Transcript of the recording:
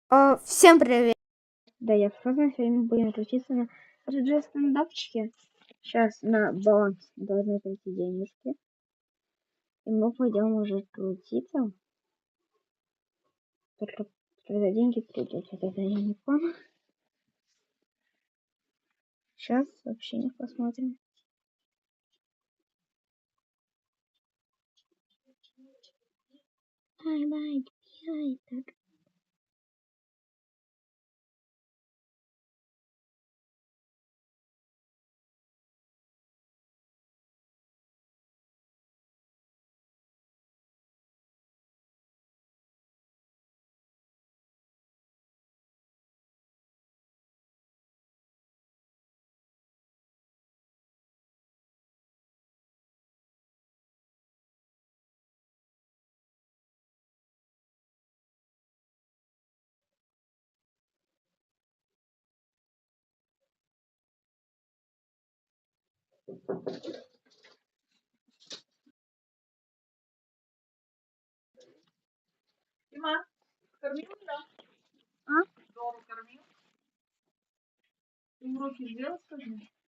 Всем привет! Да, я Фрозен. Сегодня мы будем крутиться на RG стендапчике. Сейчас на баланс должны прийти денежки. И мы пойдем уже крутиться. Только когда деньги придут, это я не помню. Сейчас вообще не посмотрим. Так. Дима, кормил меня? А? Дома кормил? Ты уроки сделал сегодня?